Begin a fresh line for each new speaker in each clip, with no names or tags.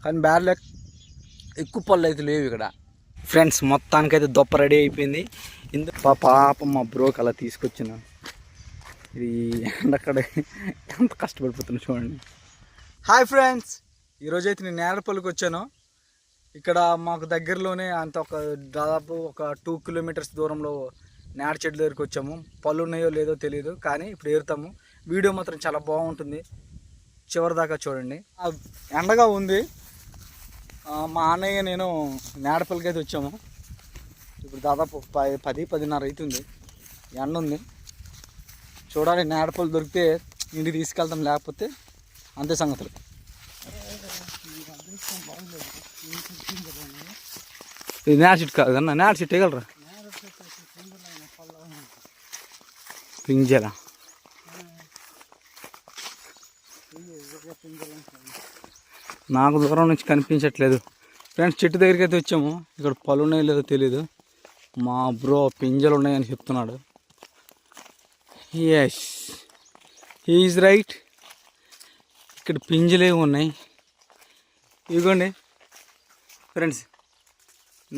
కానీ బ్యాడ్లో ఎక్కువ పళ్ళు అయితే లేవు ఇక్కడ. ఫ్రెండ్స్ మొత్తానికైతే దొప్ప రెడీ అయిపోయింది. పాపం మా బ్రోకి అలా తీసుకొచ్చిన ఇది ఎండక్కడ ఎంత కష్టపడిపోతున్నా చూడండి. హాయ్ ఫ్రెండ్స్, ఈరోజైతే నేను నేరపల్లికి వచ్చాను. ఇక్కడ మాకు దగ్గరలోనే అంత దాదాపు ఒక 2 కిలోమీటర్స్ దూరంలో నేర చెట్ల దగ్గరికి వచ్చాము. పళ్ళు ఉన్నాయో లేదో తెలియదు, కానీ ఇప్పుడు ఏరుతాము. వీడియో మాత్రం చాలా బాగుంటుంది, చివరి దాకా చూడండి. ఎండగా ఉంది. మా అన్నయ్య నేను నేరపల్లికి అయితే వచ్చాము. ఇప్పుడు దాదాపు 10-10:30 అవుతుంది. ఎండ ఉంది. చూడాలి, నేరపల్లి దొరికితే ఇంటికి తీసుకెళ్తాం, లేకపోతే అంతే సంగతులు. ఇది నేర చెట్టు కాదు కన్నా, నేర చెట్టు వేయగలరా? పింజల నాకు దూరం నుంచి కనిపించట్లేదు. ఫ్రెండ్స్, చెట్టు దగ్గరికి అయితే వచ్చాము. ఇక్కడ పళ్ళు ఉన్నాయో లేదో తెలీదు. మా బ్రో పింజలు ఉన్నాయని చెప్తున్నాడు. Yes, he is right. ఇక్కడ పింజలే ఉన్నాయి. ఇదిగోండి ఫ్రెండ్స్,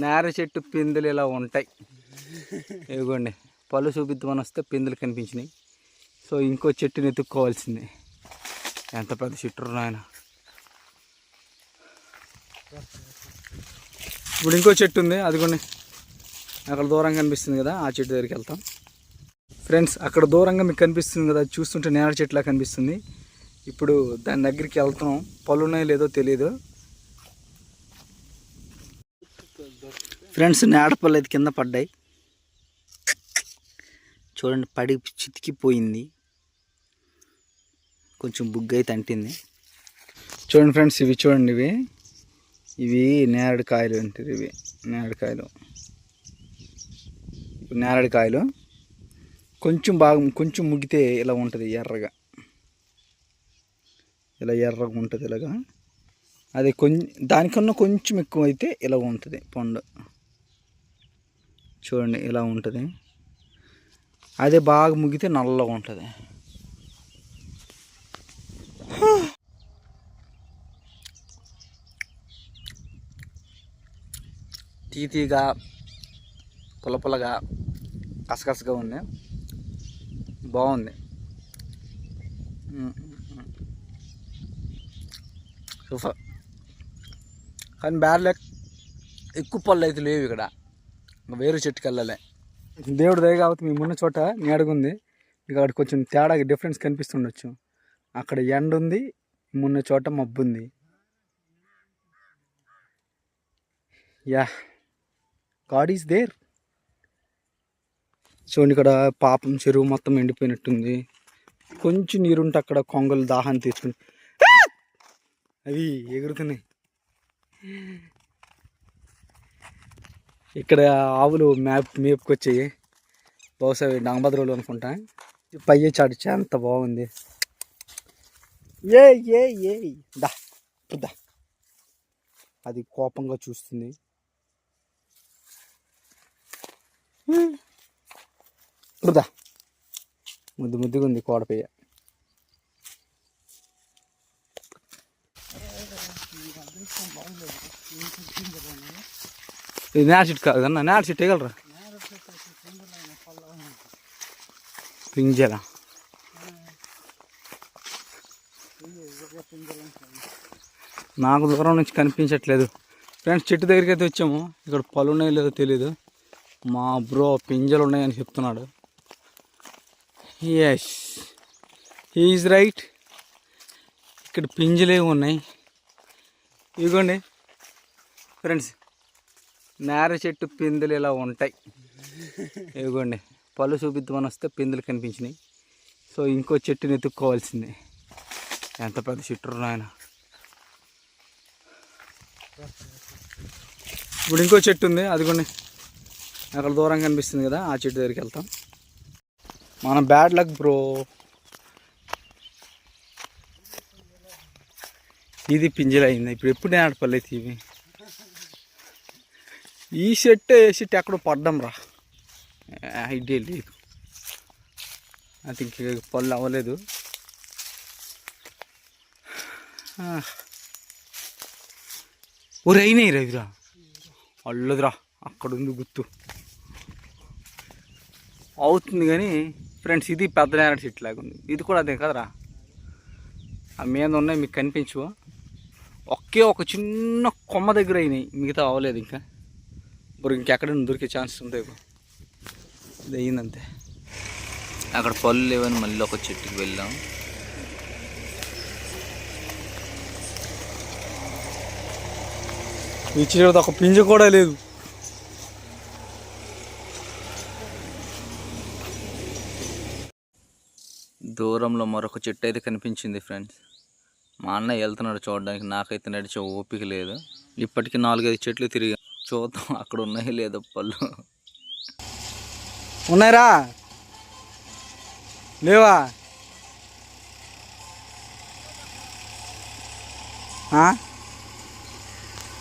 నేర చెట్టు పిందెలు ఇలా ఉంటాయి. ఇదిగోండి, పళ్ళు చూపిద్దామని వస్తే పిందెలు కనిపించినాయి. సో ఇంకో చెట్టుని ఎత్తుక్కోవాల్సిందే. ఎంత పెద్ద చెట్టు నాయన. ఇప్పుడు ఇంకో చెట్టు ఉంది, అదిగోండి అక్కడ దూరంగా కనిపిస్తుంది కదా, ఆ చెట్టు దగ్గరికి వెళ్తాం. ఫ్రెండ్స్, అక్కడ దూరంగా మీకు కనిపిస్తుంది కదా, చూస్తుంటే నేర చెట్టులా కనిపిస్తుంది. ఇప్పుడు దాని దగ్గరికి వెళ్తున్నాం. పళ్ళు ఉన్నాయో లేదో తెలియదు. ఫ్రెండ్స్, నేడపళ్ళు అయితే కింద పడ్డాయి. చూడండి, పడి చితికిపోయింది. కొంచెం బుగ్గ అయితే అంటింది. చూడండి ఫ్రెండ్స్, ఇవి చూడండి, ఇవి నేరడికాయలు అంటారు. ఇవి నేరడికాయలు. నేరడికాయలు కొంచెం ముగ్గితే ఇలా ఉంటుంది, ఎర్రగా ఇలా ఎర్రగా ఉంటుంది. ఇలాగా అది దానికన్నా కొంచెం ఎక్కువ అయితే ఇలా ఉంటుంది పండు. చూడండి, ఇలా ఉంటుంది. అదే బాగా ముగ్గితే నల్లగా ఉంటుంది. తీతీగా పుల్లపుల్లగా కసకసగా ఉంది, బాగుంది. సూపర్. కానీ బ్యాడ్లో ఎక్కువ పళ్ళు అయితే లేవు ఇక్కడ. వేరే చెట్టుకి వెళ్ళాలి. దేవుడు దయ కాబట్టి మేము ఉన్న చోట నీడగుంది. ఇక అక్కడ కొంచెం తేడా డిఫరెన్స్ కనిపిస్తుండొచ్చు. అక్కడ ఎండ ఉంది, మున్న చోట మబ్బు ఉంది. Yeah, god is there. చూడండి, ఇక్కడ పాపం చెరువు మొత్తం ఎండిపోయినట్టుంది. కొంచెం నీరుంటే అక్కడ కొంగలు దాహాన్ని తీర్చుకుని అవి ఎగురుతున్నాయి. ఇక్కడ ఆవులు మేపుకొచ్చాయి. బహుశా డాంబద్రోలు అనుకుంటా. పై చాటు ఎంత బాగుంది. దా అది కోపంగా చూస్తుంది. వృధా ముద్దుగా ఉంది కోడపయ్య. ఇది నేర చెట్టు కాదు కన్నా, నేర చెట్టు వేయగలరా? పింజల నాకు దూరం నుంచి కనిపించట్లేదు. ఫ్రెండ్స్, చెట్టు దగ్గరికి అయితే వచ్చాము. ఇక్కడ పళ్ళు ఉన్నాయో లేదో తెలీదు. మా బ్రో పింజలు ఉన్నాయని చెప్తున్నాడు. Yes, he is right. ఇక్కడ పింజలే ఉన్నాయి. ఇదిగోండి ఫ్రెండ్స్, నేర చెట్టు పిందెలు ఇలా ఉంటాయి. ఇదిగోండి, పళ్ళు చూపిద్దామని వస్తే పిందెలు కనిపించినాయి. సో ఇంకో చెట్టుని ఎత్తుక్కోవాల్సిందే. ఎంత పెద్ద చెట్టు నాయన. ఇప్పుడు ఇంకో చెట్టు ఉంది, అదిగోండి అక్కడ దూరంగా కనిపిస్తుంది కదా, ఆ చెట్టు దగ్గరికి వెళ్తాం. మన బ్యాడ్ లక్ బ్రో. ఇది పింజలు అయింది. ఇప్పుడు ఎప్పుడు నేడపల్లి అయితే ఇవి. ఈ చెట్టు ఎక్కడో పడ్డం రా, ఐడియా లేదు. ఐ థింక్ పళ్ళు అవ్వలేదు. ఓ రైనాయి రవిరా అల్లదురా అక్కడ ఉంది గుర్తు అవుతుంది కానీ ఫ్రెండ్స్ ఇది పెద్ద నేరేడు చెట్టు లాగా ఉంది. ఇది కూడా అదే కదరా. ఆ మీద ఉన్నాయి మీకు కనిపించవు. ఒకే ఒక చిన్న కొమ్మ దగ్గర అయినాయి, మిగతా అవ్వలేదు ఇంకా. ఇప్పుడు ఇంకెక్కడ దొరికే ఛాన్స్ ఉంది. ఇది అయ్యిందంతే.
అక్కడ పళ్ళు లేవని మళ్ళీ ఒక చెట్టుకి వెళ్ళాం.
ఈ చెట్టు ఒక పింజ కూడా లేదు.
దూరంలో మరొక చెట్టు అయితే కనిపించింది ఫ్రెండ్స్. మా అన్న వెళ్తున్నాడు చూడడానికి. నాకైతే నడిచే ఓపిక లేదు. ఇప్పటికీ 4-5 చెట్లు తిరిగా. చూద్దాం అక్కడ ఉన్నాయి లేదో పళ్ళు.
ఉన్నాయిరా లేవా?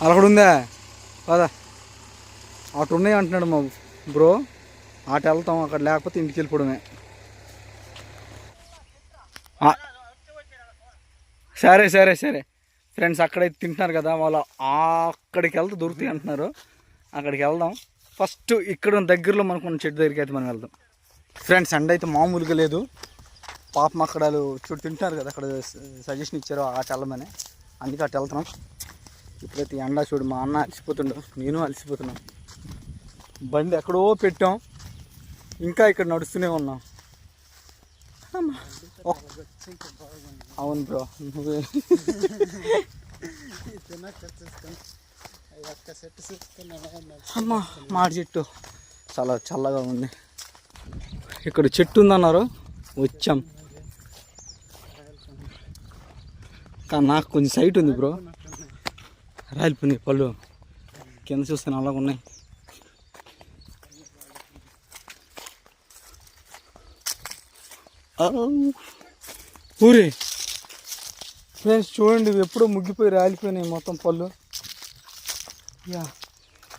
అక్కడ ఉందా కదా? అటు ఉన్నాయి అంటున్నాడు మా బ్రో. అటు వెళ్తాం, అక్కడ లేకపోతే ఇంటికి వెళ్ళిపోవడమే. సరే సరే సరే ఫ్రెండ్స్, అక్కడైతే తింటున్నారు కదా వాళ్ళు, అక్కడికి వెళ్తే దొరుకుతాయి అంటున్నారు. అక్కడికి వెళ్దాం. ఫస్ట్ ఇక్కడ దగ్గరలో మనకున్న చెట్టు దగ్గరికి అయితే మనం వెళ్దాం ఫ్రెండ్స్. ఎండ అయితే మామూలుగా లేదు. పాపం అక్కడ చూడు తింటున్నారు కదా, అక్కడ సజెషన్ ఇచ్చారు అటు వెళ్ళమని. అందుకే అటు వెళ్తున్నాం. ఇప్పుడైతే ఎండ చూడు, మా అన్న అలసిపోతుండు, నేను అలసిపోతున్నాను. బండి ఎక్కడో పెట్టాం, ఇంకా ఇక్కడ నడుస్తూనే ఉన్నాం. అవును బ్రో, అమ్మా మాడి చెట్టు చాలా చల్లగా ఉంది. ఇక్కడ చెట్టు ఉందన్నారు, వచ్చాం. కానీ నాకు కొంచెం సైట్ ఉంది బ్రో. రాలిపోయినాయి పళ్ళు, కింద చూస్తే అలాగ ఉన్నాయి. ఊరే ఫ్రెండ్స్ చూడండి, ఇవి ఎప్పుడో ముగ్గిపోయి రాలిపోయినాయి మొత్తం పళ్ళు.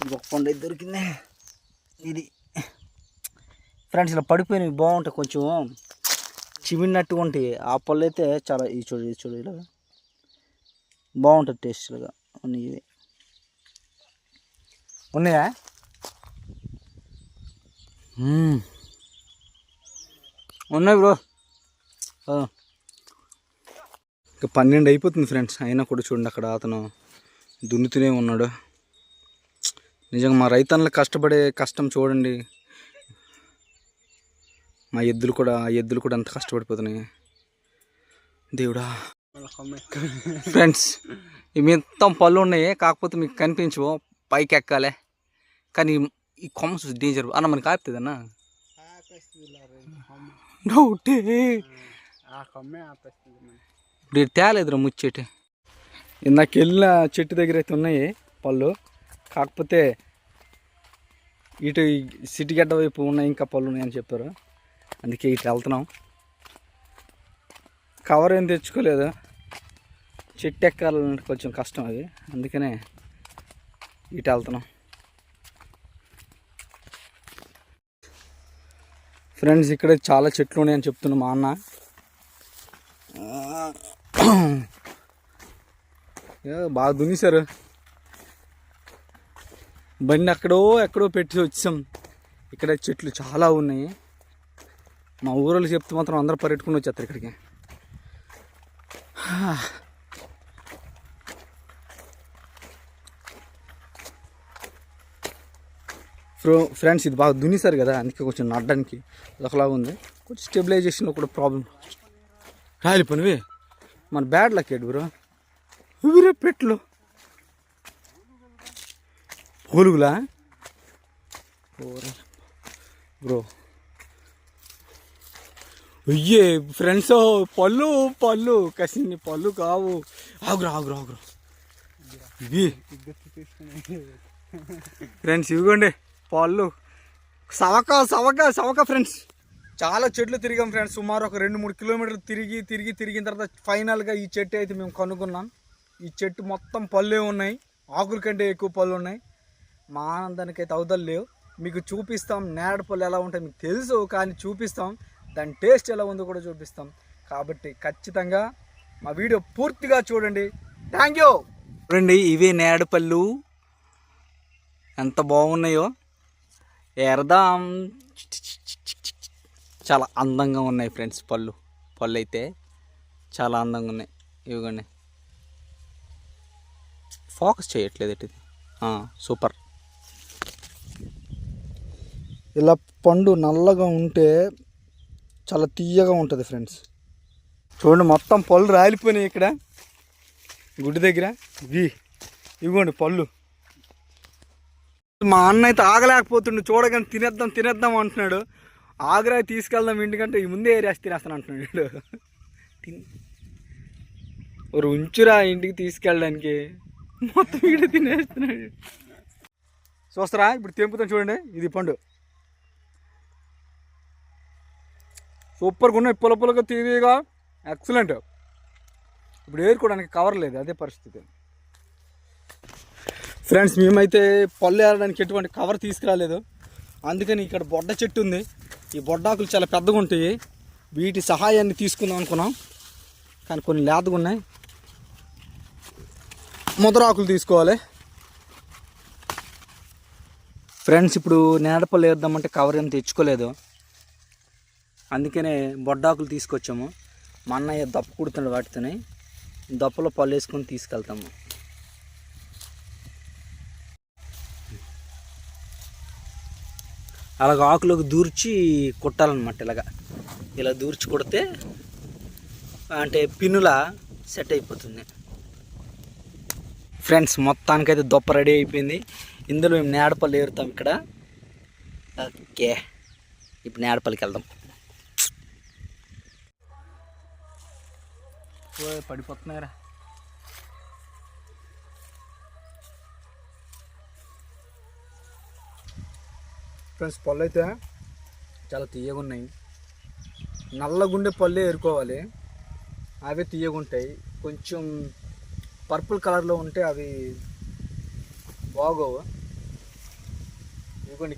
ఒక పండు అయితే దొరికింది. ఇది ఫ్రెండ్స్ ఇలా పడిపోయినవి బాగుంటాయి, కొంచెం చిమిడినట్టుగా ఉంటాయి. ఆ పళ్ళు అయితే చాలా ఈ చూడు ఇలా బాగుంటుంది టేస్ట్గా ఉన్నాయి. ఇవి ఉన్నాయా? ఉన్నాయి బ్రో. ఇంకా 12 అయిపోతుంది ఫ్రెండ్స్. అయినా కూడా చూడండి అక్కడ అతను దున్నుతూనే ఉన్నాడు. నిజంగా మా రైతన్నలు కష్టపడే కష్టం చూడండి. మా ఎద్దులు కూడా అంత కష్టపడిపోతున్నాయి. దేవుడా ఫ్రెండ్స్, ఈ మొత్తం పళ్ళు ఉన్నాయి, కాకపోతే మీకు కనిపించవు. పైకి ఎక్కాలి కానీ ఈ కొమ్మ చూసి డేంజర్ అన్న. మనకి ఆపుతుంది అన్న డౌటే. ఇప్పుడు తేలేదురా ముచ్చెట్టు. ఇందాక వెళ్ళిన చెట్టు దగ్గర అయితే ఉన్నాయి పళ్ళు, కాకపోతే ఇటు సిటీగడ్డ వైపు ఉన్నాయి ఇంకా పళ్ళు ఉన్నాయని చెప్పారు. అందుకే ఇటు వెళ్తున్నాం. కవర్ ఏం తెచ్చుకోలేదు, చెట్టు ఎక్కాలంటే కొంచెం కష్టం అది, అందుకనే ఇటు వెళ్తున్నాం. ఫ్రెండ్స్ ఇక్కడ చాలా చెట్లు ఉన్నాయని చెప్తున్నా మా అన్న. బాగా దున్నిసారు. బండి ఎక్కడో పెట్టి వచ్చాం. ఇక్కడ చెట్లు చాలా ఉన్నాయి. మా ఊరోళ్ళు చెప్తే మాత్రం అందరూ పరిగెట్టుకుని వచ్చేస్తారు ఇక్కడికి. ఫ్రెండ్స్ ఇది బాగా దున్నిసారు కదా, అందుకే కొంచెం నడ్డానికి ఒకలాగా ఉంది. కొంచెం స్టెబిలైజేషన్లో కూడా ప్రాబ్లం. రాలిపోనివి మన బ్యాడ్ లక్ ఏడు బ్రో. ఇవిరే పెట్లు పోలుగులా బ్రో. అయ్యే ఫ్రెండ్స్, పళ్ళు కసిని పళ్ళు కావు. ఆగురా ఇవి ఫ్రెండ్స్, ఇవిగోండి పళ్ళు. సవక ఫ్రెండ్స్. చాలా చెట్లు తిరిగాం ఫ్రెండ్స్. సుమారు ఒక 2-3 కిలోమీటర్లు తిరిగిన తర్వాత ఫైనల్గా ఈ చెట్టు అయితే మేము కనుక్కున్నాం. ఈ చెట్టు మొత్తం పళ్ళే ఉన్నాయి, ఆకుల కంటే ఎక్కువ పళ్ళు ఉన్నాయి. మా ఆనందానికి అయితే అవతలు లేవు. మీకు చూపిస్తాం నేరేడు పళ్ళు ఎలా ఉంటాయి మీకు తెలుసు, కానీ చూపిస్తాం. దాని టేస్ట్ ఎలా ఉందో కూడా చూపిస్తాం. కాబట్టి ఖచ్చితంగా మా వీడియో పూర్తిగా చూడండి. Thank you. చూడండి ఇవే నేడపళ్ళు ఎంత బాగున్నాయో. ఎరదాం చాలా అందంగా ఉన్నాయి ఫ్రెండ్స్. పళ్ళు అయితే చాలా అందంగా ఉన్నాయి. ఇవ్వండి, ఫోకస్ చేయట్లేదు ఇది. సూపర్. ఇలా పండు నల్లగా ఉంటే చాలా తీయగా ఉంటుంది ఫ్రెండ్స్. చూడండి మొత్తం పళ్ళు రాలిపోయినాయి ఇక్కడ గుడ్డి దగ్గర. ఇవ్వండి పళ్ళు. మా అన్న అయితే ఆగలేకపోతుండు, చూడగానే తినేద్దాం అంటున్నాడు. ఆగ్రా తీసుకెళ్దాం ఇంటికంటే ఈ ముందే ఏరియాసి తినేస్తాను అంటున్నాడు. ఒక ఉంచురా ఇంటికి తీసుకెళ్ళడానికి, మొత్తం వీడు తినేస్తున్నాడు. చూస్తారా ఇప్పుడు తెంపుతాం చూడండి. ఇది పండు సూపర్గా ఉన్నాయి, పులపులగా తీయగా ఎక్సలెంట్. ఇప్పుడు ఏరుకోవడానికి కవర్ లేదు, అదే పరిస్థితి ఫ్రెండ్స్. మేమైతే పళ్ళు ఏరడానికి ఎటువంటి కవర్ తీసుకురాలేదు, అందుకని ఇక్కడ బొడ్డ చెట్టు ఉంది. ఈ బొడ్డాకులు చాలా పెద్దగా ఉంటాయి, వీటి సహాయాన్ని తీసుకుందాం అనుకున్నాం. కానీ కొన్ని లేతగా ఉన్నాయి, ముదరాకులు తీసుకోవాలి ఫ్రెండ్స్. ఇప్పుడు నేడపళ్ళు వేద్దామంటే కవర్ ఏం తెచ్చుకోలేదు, అందుకనే బొడ్డాకులు తీసుకొచ్చాము. మా అన్నయ్య దప్ప కుడుతున్నాడు, వాటితోనే దప్పలో పళ్ళు వేసుకొని తీసుకెళ్తాము. అలాగ ఆకులోకి దూర్చి కుట్టాలన్నమాట. ఇలా దూర్చి కుడితే అంటే పిన్నులా సెట్ అయిపోతుంది ఫ్రెండ్స్. మొత్తానికైతే దొప్ప రెడీ అయిపోయింది. ఇందులో మేము నేడపల్లి ఏరుతాం ఇక్కడ. ఓకే, ఇప్పుడు నేడపల్లికి వెళ్దాం. పడిపోతున్నారా ఫ్రెండ్స్. పళ్ళు అయితే చాలా తీయగా ఉన్నాయి. నల్లగుండే పళ్ళు ఏరుకోవాలి, అవే తీయగా ఉంటాయి. కొంచెం పర్పుల్ కలర్లో ఉంటే అవి బాగోవు. ఇదిగోండి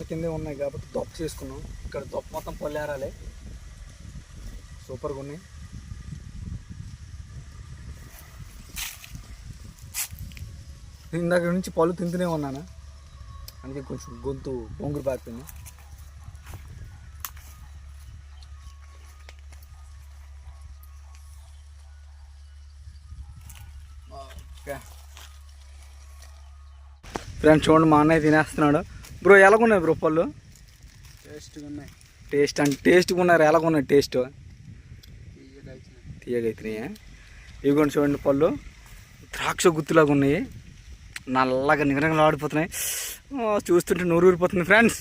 కిందే ఉన్నాయి కాబట్టి దొప్ప చేసుకున్నాం. ఇక్కడ దొప్ప మొత్తం పళ్ళు ఏరాలి, సూపర్గా ఉన్నాయి. ఇందాక నుంచి పళ్ళు తింటూనే ఉన్నాను, అందుకే కొంచెం గొంతు బొంగురు పారిపోయింది. ఓకే ఫ్రెండ్స్, చూడండి మా అన్నయ్య తినేస్తున్నాడు. బ్రో ఎలాగున్నాయి బ్రో పళ్ళు?
టేస్ట్గా ఉన్నాయి.
టేస్ట్గా ఉన్నారు. ఎలాగున్నాయి టేస్ట్? తీయగా అవుతున్నాయా? ఇదిగోండి చూడండి పళ్ళు ద్రాక్ష గుత్తులాగా ఉన్నాయి, నల్లగా నిగనగలు ఆడిపోతున్నాయి. చూస్తుంటే నూరు ఊరిపోతుంది ఫ్రెండ్స్.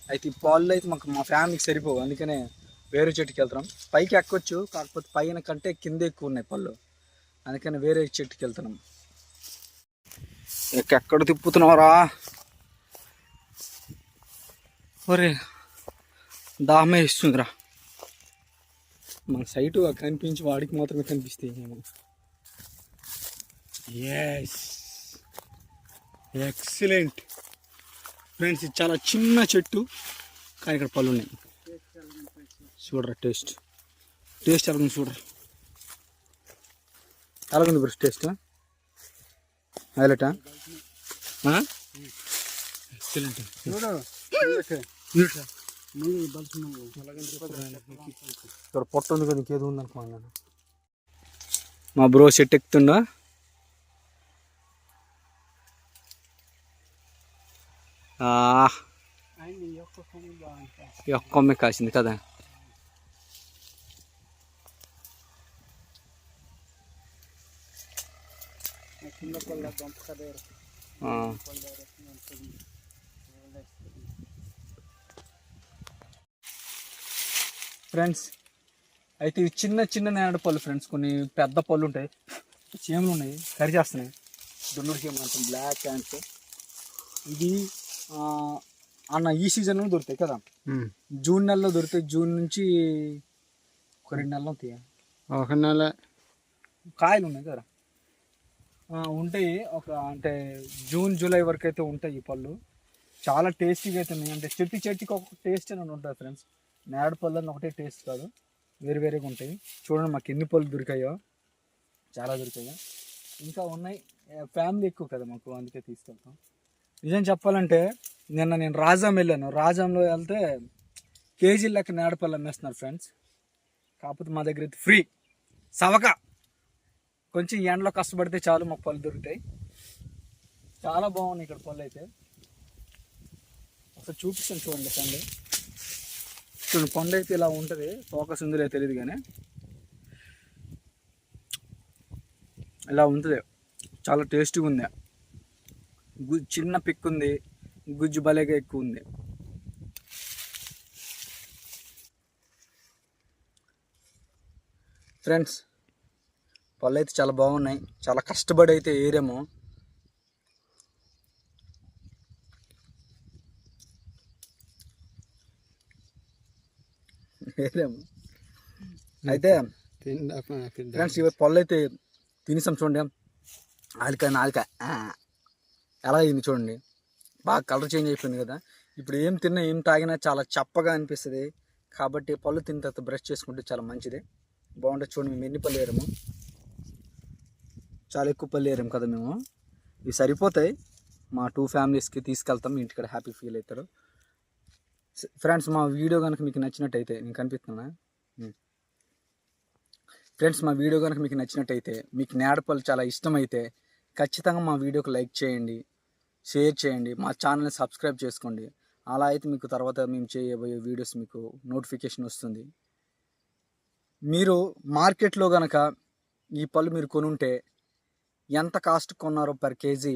అయితే ఈ పాలు అయితే మా ఫ్యామిలీకి సరిపోవు, అందుకనే వేరే చెట్టుకి వెళ్తున్నాం. పైకి ఎక్కొచ్చు, కాకపోతే పైన కంటే కింద ఎక్కువ ఉన్నాయి పళ్ళు, అందుకని వేరే చెట్టుకి వెళ్తున్నాం. ఎక్కడ తిప్పుతున్నావురా? ఒరే దామే ఇస్తుందిరా. మన సైటు కనిపించి వాడికి మాత్రమే కనిపిస్తాయి. Yes, excellent friends. ఇది చాలా చిన్న చెట్టు కానీ ఇక్కడ పళ్ళు ఉన్నాయి. చూడరా టేస్ట్ ఎలాగుంది చూడరా. ఎలాగుంది బ్రష్ టేస్ట్? హైలైటా? ఎక్సలెంట్. ఇక్కడ పొట్ట ఉంది కదా, ఇంకేదో ఉంది అనుకున్నాను. మా బ్రో చెట్టు ఎక్కుతుండా. ఒక్కొమ్మే కాసింది కదా. ఫ్రెండ్స్ అయితే ఇవి చిన్న నేడపళ్ళు ఫ్రెండ్స్. కొన్ని పెద్ద పళ్ళు ఉంటాయి, చీమలు ఉన్నాయి, కరి చేస్తున్నాయి. దొన్నూరు చీమలు అంటాం, బ్లాక్ హ్యాండ్స్. ఇది అన్న ఈ సీజన్లో దొరుకుతాయి కదా, జూన్ నెలలో దొరుకుతాయి. జూన్ నుంచి ఒక 2 నెలలు అవుతాయి.
ఒక నెల
కాయలు ఉన్నాయి కదా, ఉంటాయి. అంటే జూన్ జూలై వరకు అయితే ఉంటాయి ఈ పళ్ళు. చాలా టేస్టీగా అయితే ఉన్నాయి. అంటే చెట్టుకి ఒక టేస్ట్ అని ఉంటుంది ఫ్రెండ్స్. నేడపళ్ళు అని ఒకటే టేస్ట్ కాదు, వేరు వేరేగా ఉంటాయి. చూడండి మాకు ఎన్ని పళ్ళు దొరికాయో, చాలా దొరికాయో. ఇంకా ఉన్నాయి, ఫ్యామిలీ ఎక్కువ కదా మాకు, అందుకే తీసుకెళ్తాం. నిజం చెప్పాలంటే నిన్న నేను రాజాం వెళ్ళాను. రాజాంలో వెళ్తే కేజీ లెక్క నేడపళ్ళు అమ్మేస్తున్నారు ఫ్రెండ్స్. కాకపోతే మా దగ్గర అయితే ఫ్రీ సవక. కొంచెం ఎండలో కష్టపడితే చాలు మాకు పళ్ళు దొరుకుతాయి. చాలా బాగున్నాయి ఇక్కడ పళ్ళు అయితే. ఒకసారి చూపిస్తాను చూడండి పండు. చూడండి పండు అయితే ఇలా ఉంటుంది. ఫోకస్ ఉందిలే తెలియదు కానీ ఇలా ఉంటుంది. చాలా టేస్టీగా ఉంది. చిన్న పిక్ ఉంది, గుజ్జు భలేగా ఎక్కువ ఉంది. ఫ్రెండ్స్ పళ్ళు అయితే చాలా బాగున్నాయి. చాలా కష్టపడి అయితే ఏరేమో. అయితే ఫ్రెండ్స్ ఇవి పళ్ళు అయితే తినేసాం. చూడండి నాలుక ఎలా అయింది చూడండి. బాగా కలర్ చేంజ్ అయిపోయింది కదా. ఇప్పుడు ఏం తిన్నా ఏం తాగినా చాలా చప్పగా అనిపిస్తుంది. కాబట్టి పళ్ళు తిన్న తర్వాత బ్రష్ చేసుకుంటే చాలా మంచిది, బాగుంటుంది. చూడండి మేము ఎన్ని పళ్ళు వేరాము, చాలా ఎక్కువ పళ్ళు వేరాము కదా మేము. ఇవి సరిపోతాయి, మా 2 ఫ్యామిలీస్కి తీసుకెళ్తాం. ఇంటికాడ హ్యాపీ ఫీల్ అవుతారు. ఫ్రెండ్స్ మా వీడియో కనుక మీకు నచ్చినట్టయితే, నేను కనిపిస్తున్నా ఫ్రెండ్స్, మా వీడియో కనుక మీకు నచ్చినట్టయితే, మీకు నేడపళ్ళు చాలా ఇష్టమైతే ఖచ్చితంగా మా వీడియోకి లైక్ చేయండి, షేర్ చేయండి, మా ఛానల్ని సబ్స్క్రైబ్ చేసుకోండి. అలా అయితే మీకు తర్వాత మేము చేయబోయే వీడియోస్ మీకు నోటిఫికేషన్ వస్తుంది. మీరు మార్కెట్లో కనుక ఈ పళ్ళు మీరు కొనుంటే ఎంత కాస్ట్ కొన్నారో పర్ కేజీ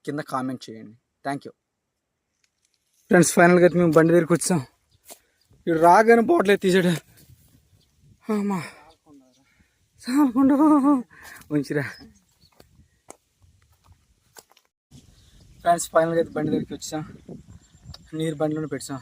కింద కామెంట్ చేయండి. Thank you friends. ఫైనల్గా అయితే మేము బండి దగ్గరికి వచ్చాం. ఇప్పుడు రాగానే బాటిల్ తీసాడు. అమ్మా సాకుండా ఉంచిరా ఫ్రెండ్స్. ఫైనల్గా అయితే బండి దగ్గరికి వచ్చాం. నీరు బండిలోనే పెట్టాం.